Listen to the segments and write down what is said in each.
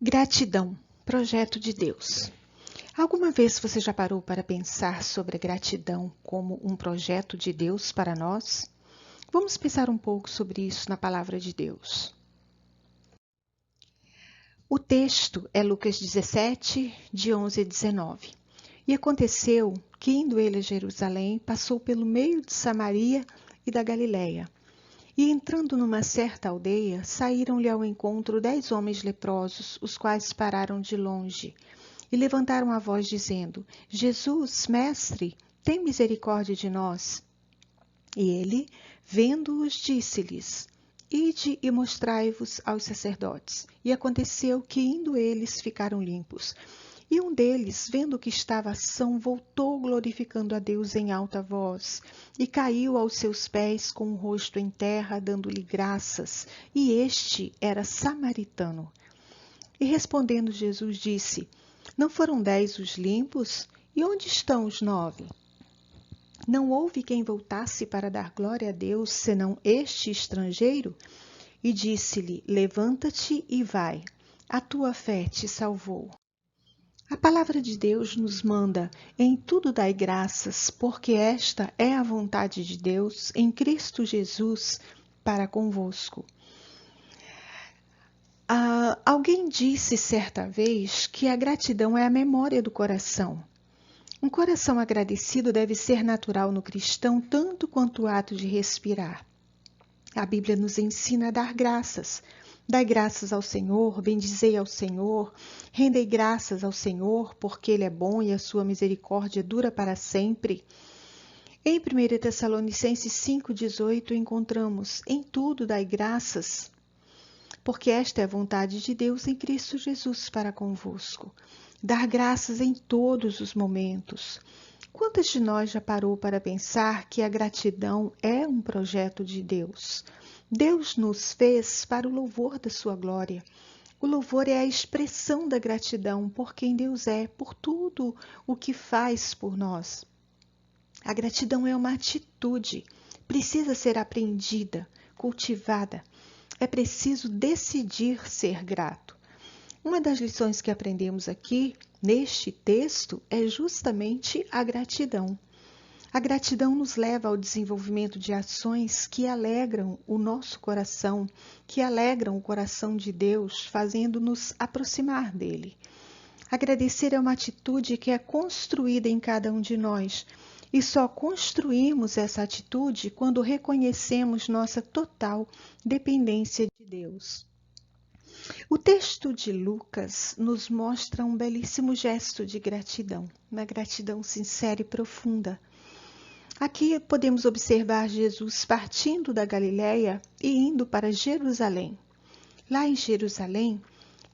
Gratidão, projeto de Deus. Alguma vez você já parou para pensar sobre a gratidão como um projeto de Deus para nós? Vamos pensar um pouco sobre isso na palavra de Deus. O texto é Lucas 17, de 11 a 19. E aconteceu que, indo ele a Jerusalém, passou pelo meio de Samaria e da Galiléia. E entrando numa certa aldeia, saíram-lhe ao encontro 10 homens leprosos, os quais pararam de longe. E levantaram a voz, dizendo: Jesus, mestre, tem misericórdia de nós. E ele, vendo-os, disse-lhes: Ide e mostrai-vos aos sacerdotes. E aconteceu que, indo eles, ficaram limpos. E um deles, vendo que estava são, voltou glorificando a Deus em alta voz, e caiu aos seus pés com o rosto em terra, dando-lhe graças. E este era samaritano. E respondendo Jesus disse: Não foram 10 os limpos? E onde estão os 9? Não houve quem voltasse para dar glória a Deus, senão este estrangeiro? E disse-lhe: Levanta-te e vai, a tua fé te salvou. A palavra de Deus nos manda: em tudo dai graças, porque esta é a vontade de Deus em Cristo Jesus para convosco. Alguém disse certa vez que a gratidão é a memória do coração. Um coração agradecido deve ser natural no cristão tanto quanto o ato de respirar. A Bíblia nos ensina a dar graças. Dai graças ao Senhor, bendizei ao Senhor, rendei graças ao Senhor, porque Ele é bom e a sua misericórdia dura para sempre. Em 1 Tessalonicenses 5,18 encontramos: em tudo dai graças, porque esta é a vontade de Deus em Cristo Jesus para convosco. Dar graças em todos os momentos. Quantas de nós já parou para pensar que a gratidão é um projeto de Deus? Deus nos fez para o louvor da sua glória. O louvor é a expressão da gratidão por quem Deus é, por tudo o que faz por nós. A gratidão é uma atitude, precisa ser aprendida, cultivada. É preciso decidir ser grato. Uma das lições que aprendemos aqui, neste texto, é justamente a gratidão. A gratidão nos leva ao desenvolvimento de ações que alegram o nosso coração, que alegram o coração de Deus, fazendo-nos aproximar dele. Agradecer é uma atitude que é construída em cada um de nós, e só construímos essa atitude quando reconhecemos nossa total dependência de Deus. O texto de Lucas nos mostra um belíssimo gesto de gratidão, uma gratidão sincera e profunda. Aqui podemos observar Jesus partindo da Galiléia e indo para Jerusalém. Lá em Jerusalém,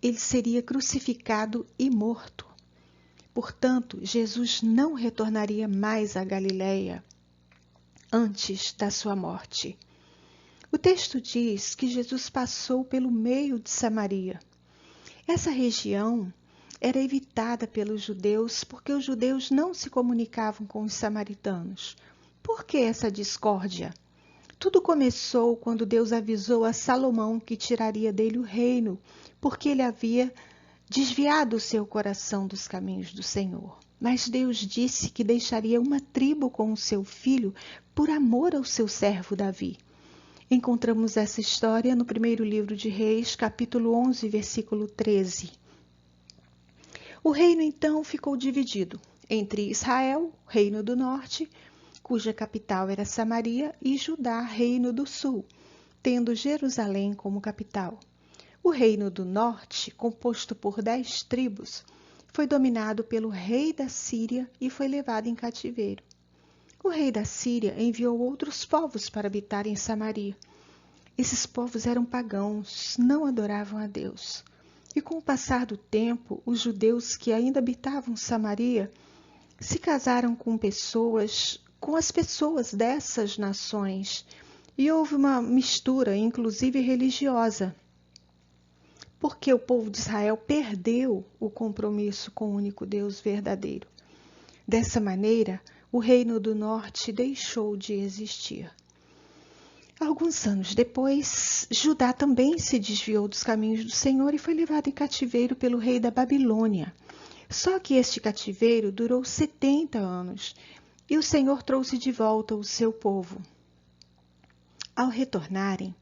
ele seria crucificado e morto. Portanto, Jesus não retornaria mais à Galiléia antes da sua morte. O texto diz que Jesus passou pelo meio de Samaria. Essa região era evitada pelos judeus porque os judeus não se comunicavam com os samaritanos. Por que essa discórdia? Tudo começou quando Deus avisou a Salomão que tiraria dele o reino, porque ele havia desviado o seu coração dos caminhos do Senhor. Mas Deus disse que deixaria uma tribo com o seu filho por amor ao seu servo Davi. Encontramos essa história no primeiro livro de Reis, capítulo 11, versículo 13. O reino então ficou dividido entre Israel, reino do norte, cuja capital era Samaria, e Judá, reino do sul, tendo Jerusalém como capital. O reino do norte, composto por 10 tribos, foi dominado pelo rei da Síria e foi levado em cativeiro. O rei da Síria enviou outros povos para habitar em Samaria. Esses povos eram pagãos, não adoravam a Deus. E com o passar do tempo, os judeus que ainda habitavam Samaria se casaram com as pessoas dessas nações, e houve uma mistura, inclusive religiosa, porque o povo de Israel perdeu o compromisso com o único Deus verdadeiro. Dessa maneira, o reino do norte deixou de existir. Alguns anos depois, Judá também se desviou dos caminhos do Senhor e foi levado em cativeiro pelo rei da Babilônia. Só que este cativeiro durou 70 anos e o Senhor trouxe de volta o seu povo. Ao retornarem,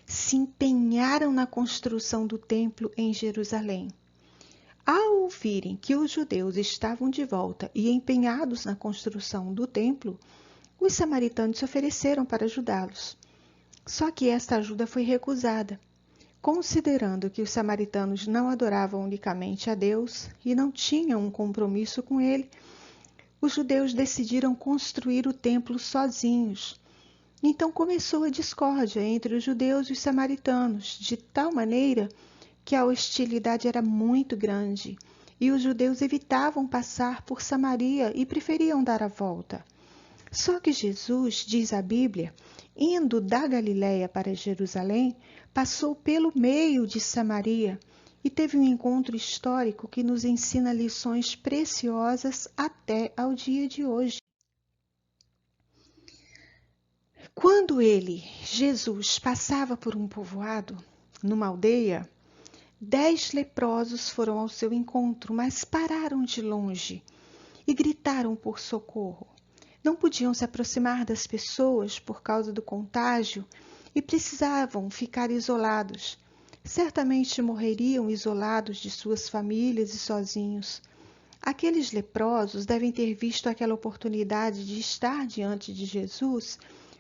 se empenharam na construção do templo em Jerusalém. Ao ouvirem que os judeus estavam de volta e empenhados na construção do templo, os samaritanos se ofereceram para ajudá-los. Só que esta ajuda foi recusada, considerando que os samaritanos não adoravam unicamente a Deus e não tinham um compromisso com ele. Os judeus decidiram construir o templo sozinhos. Então começou a discórdia entre os judeus e os samaritanos, de tal maneira que a hostilidade era muito grande e os judeus evitavam passar por Samaria e preferiam dar a volta. Só que Jesus, diz a Bíblia, indo da Galiléia para Jerusalém, passou pelo meio de Samaria e teve um encontro histórico que nos ensina lições preciosas até ao dia de hoje. Quando Jesus, passava por um povoado, numa aldeia, 10 leprosos foram ao seu encontro, mas pararam de longe e gritaram por socorro. Não podiam se aproximar das pessoas por causa do contágio e precisavam ficar isolados. Certamente morreriam isolados de suas famílias e sozinhos. Aqueles leprosos devem ter visto aquela oportunidade de estar diante de Jesus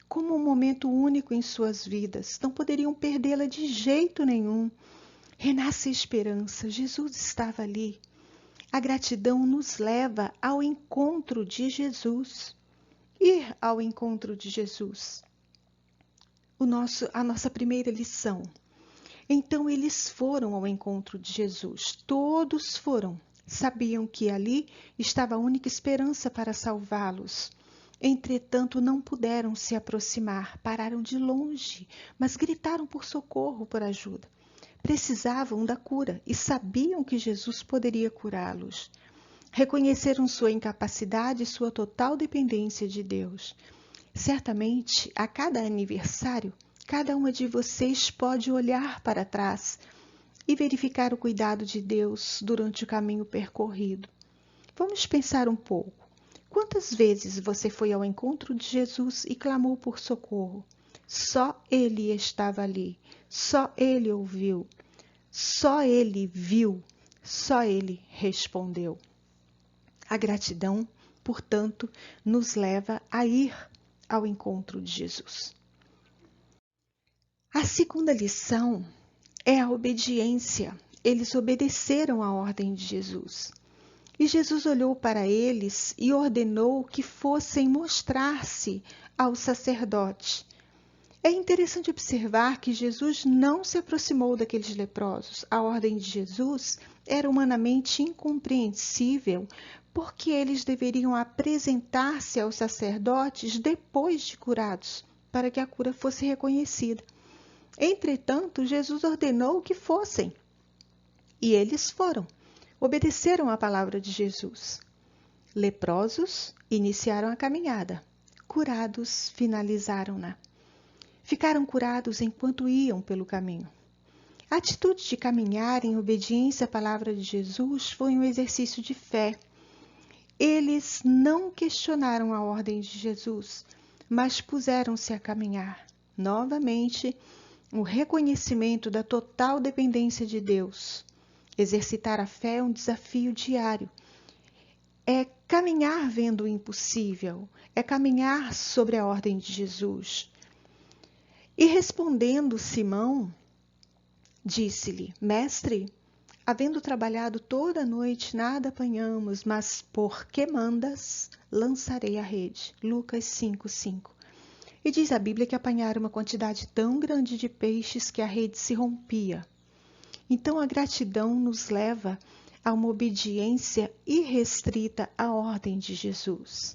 como um momento único em suas vidas. Não poderiam perdê-la de jeito nenhum. Renasce a esperança. Jesus estava ali. A gratidão nos leva ao encontro de Jesus. Ir ao encontro de Jesus. A nossa primeira lição. Então eles foram ao encontro de Jesus. Todos foram. Sabiam que ali estava a única esperança para salvá-los. Entretanto, não puderam se aproximar. Pararam de longe, mas gritaram por socorro, por ajuda. Precisavam da cura e sabiam que Jesus poderia curá-los. Reconheceram sua incapacidade e sua total dependência de Deus. Certamente, a cada aniversário, cada uma de vocês pode olhar para trás e verificar o cuidado de Deus durante o caminho percorrido. Vamos pensar um pouco. Quantas vezes você foi ao encontro de Jesus e clamou por socorro? Só Ele estava ali, só Ele ouviu, só Ele viu, só Ele respondeu. A gratidão, portanto, nos leva a ir ao encontro de Jesus. A segunda lição é a obediência. Eles obedeceram à ordem de Jesus. E Jesus olhou para eles e ordenou que fossem mostrar-se ao sacerdote. É interessante observar que Jesus não se aproximou daqueles leprosos. A ordem de Jesus era humanamente incompreensível, porque eles deveriam apresentar-se aos sacerdotes depois de curados, para que a cura fosse reconhecida. Entretanto, Jesus ordenou que fossem, e eles foram. Obedeceram à palavra de Jesus. Leprosos iniciaram a caminhada, curados finalizaram-na. Ficaram curados enquanto iam pelo caminho. A atitude de caminhar em obediência à palavra de Jesus foi um exercício de fé. Eles não questionaram a ordem de Jesus, mas puseram-se a caminhar. Novamente, o reconhecimento da total dependência de Deus. Exercitar a fé é um desafio diário. É caminhar vendo o impossível, é caminhar sobre a ordem de Jesus. E respondendo Simão, disse-lhe: Mestre, havendo trabalhado toda a noite, nada apanhamos, mas porque mandas, lançarei a rede. Lucas 5:5. E diz a Bíblia que apanharam uma quantidade tão grande de peixes que a rede se rompia. Então a gratidão nos leva a uma obediência irrestrita à ordem de Jesus.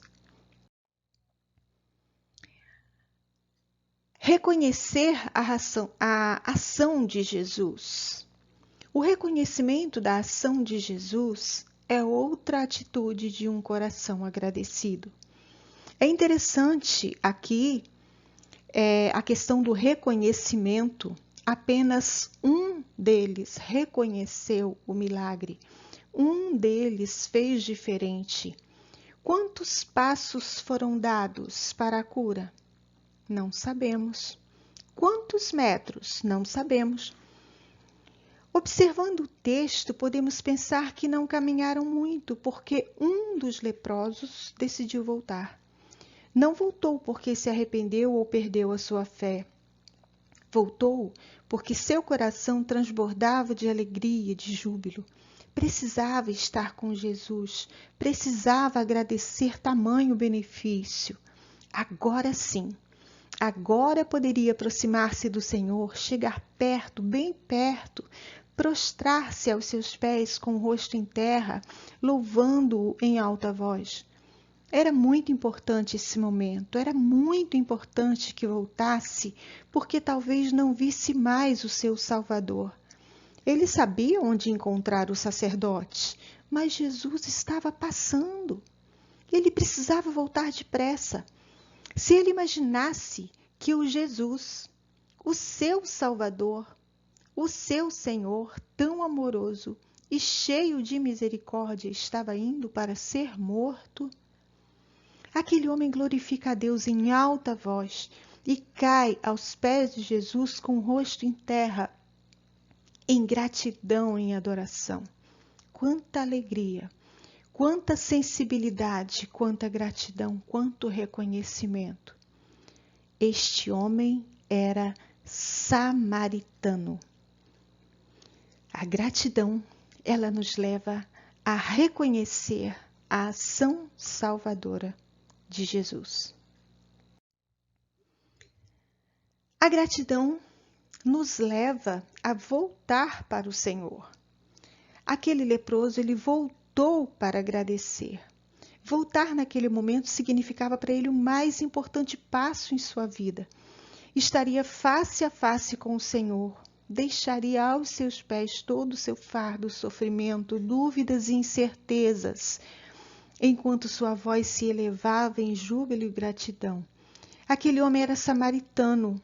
Reconhecer a ação de Jesus. O reconhecimento da ação de Jesus é outra atitude de um coração agradecido. É interessante aqui a questão do reconhecimento, apenas um deles reconheceu o milagre. Um deles fez diferente. Quantos passos foram dados para a cura? Não sabemos. Quantos metros? Não sabemos. Observando o texto, podemos pensar que não caminharam muito, porque um dos leprosos decidiu voltar. Não voltou porque se arrependeu ou perdeu a sua fé. Voltou porque seu coração transbordava de alegria, de júbilo. Precisava estar com Jesus, precisava agradecer tamanho benefício. Agora sim, agora poderia aproximar-se do Senhor, chegar perto, bem perto, prostrar-se aos seus pés com o rosto em terra, louvando-o em alta voz. Era muito importante esse momento, era muito importante que voltasse, porque talvez não visse mais o seu Salvador. Ele sabia onde encontrar o sacerdote, mas Jesus estava passando. Ele precisava voltar depressa. Se ele imaginasse que o Jesus, o seu Salvador, o seu Senhor tão amoroso e cheio de misericórdia estava indo para ser morto, aquele homem glorifica a Deus em alta voz e cai aos pés de Jesus com o rosto em terra, em gratidão, em adoração. Quanta alegria, quanta sensibilidade, quanta gratidão, quanto reconhecimento. Este homem era samaritano. A gratidão, ela nos leva a reconhecer a ação salvadora de Jesus. A gratidão nos leva a voltar para o Senhor. Aquele leproso, ele voltou para agradecer. Voltar naquele momento significava para ele o mais importante passo em sua vida. Estaria face a face com o Senhor, deixaria aos seus pés todo o seu fardo, sofrimento, dúvidas e incertezas, enquanto sua voz se elevava em júbilo e gratidão. Aquele homem era samaritano,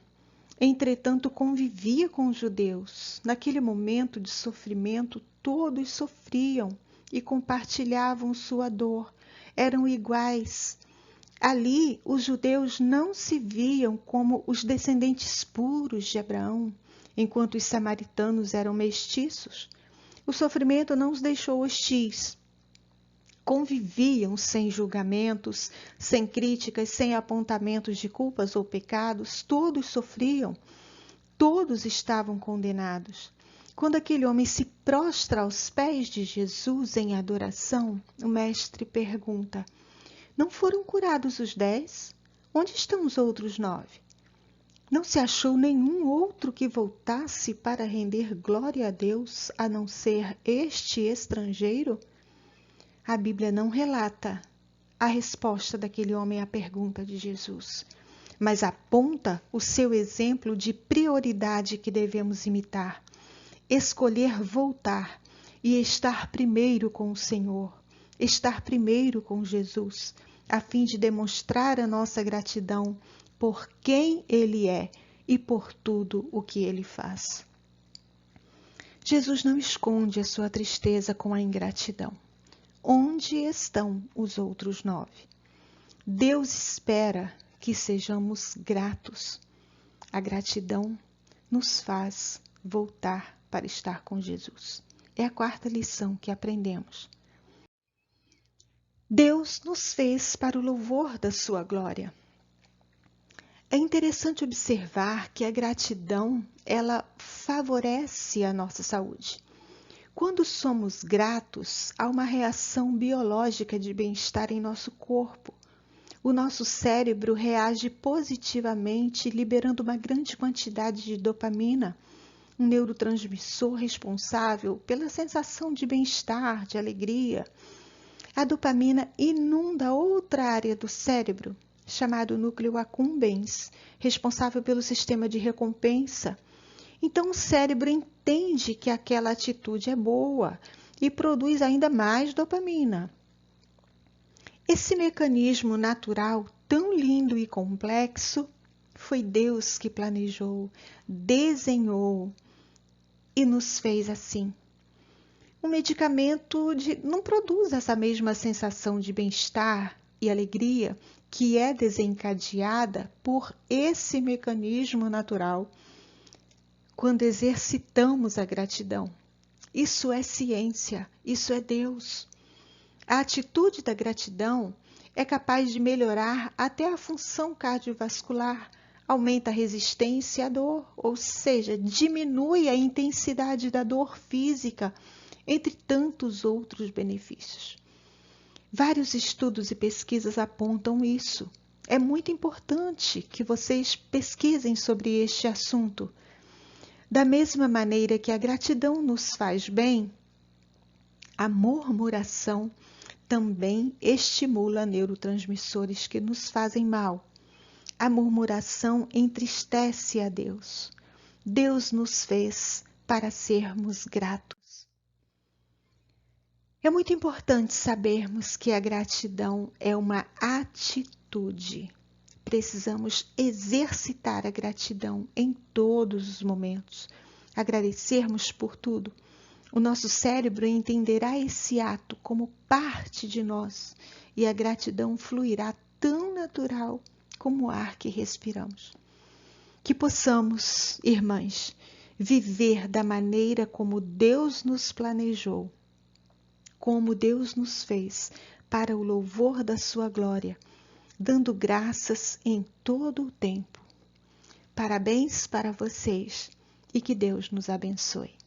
entretanto convivia com os judeus. Naquele momento de sofrimento, todos sofriam e compartilhavam sua dor, eram iguais. Ali, os judeus não se viam como os descendentes puros de Abraão, enquanto os samaritanos eram mestiços. O sofrimento não os deixou hostis. Conviviam sem julgamentos, sem críticas, sem apontamentos de culpas ou pecados. Todos sofriam, todos estavam condenados. Quando aquele homem se prostra aos pés de Jesus em adoração, o mestre pergunta: não foram curados os 10? Onde estão os outros 9? Não se achou nenhum outro que voltasse para render glória a Deus, a não ser este estrangeiro? A Bíblia não relata a resposta daquele homem à pergunta de Jesus, mas aponta o seu exemplo de prioridade que devemos imitar. Escolher voltar e estar primeiro com o Senhor, estar primeiro com Jesus, a fim de demonstrar a nossa gratidão por quem Ele é e por tudo o que Ele faz. Jesus não esconde a sua tristeza com a ingratidão. Onde estão os outros 9? Deus espera que sejamos gratos. A gratidão nos faz voltar para estar com Jesus. É a quarta lição que aprendemos. Deus nos fez para o louvor da sua glória. É interessante observar que a gratidão, ela favorece a nossa saúde. Quando somos gratos, há uma reação biológica de bem-estar em nosso corpo. O nosso cérebro reage positivamente, liberando uma grande quantidade de dopamina, um neurotransmissor responsável pela sensação de bem-estar, de alegria. A dopamina inunda outra área do cérebro, chamado núcleo accumbens, responsável pelo sistema de recompensa. Então o cérebro entende que aquela atitude é boa e produz ainda mais dopamina. Esse mecanismo natural tão lindo e complexo Foi Deus que planejou, desenhou e nos fez assim. Um medicamento não produz essa mesma sensação de bem-estar e alegria que é desencadeada por esse mecanismo natural quando exercitamos a gratidão. Isso é ciência, isso é Deus. A atitude da gratidão é capaz de melhorar até a função cardiovascular, aumenta a resistência à dor, ou seja, diminui a intensidade da dor física, entre tantos outros benefícios. Vários estudos e pesquisas apontam isso. É muito importante que vocês pesquisem sobre este assunto. Da mesma maneira que a gratidão nos faz bem, a murmuração também estimula neurotransmissores que nos fazem mal. A murmuração entristece a Deus. Deus nos fez para sermos gratos. É muito importante sabermos que a gratidão é uma atitude. Precisamos exercitar a gratidão em todos os momentos. Agradecermos por tudo. O nosso cérebro entenderá esse ato como parte de nós e a gratidão fluirá tão natural como o ar que respiramos. Que possamos, irmãs, viver da maneira como Deus nos planejou, como Deus nos fez, para o louvor da sua glória, dando graças em todo o tempo. Parabéns para vocês e que Deus nos abençoe.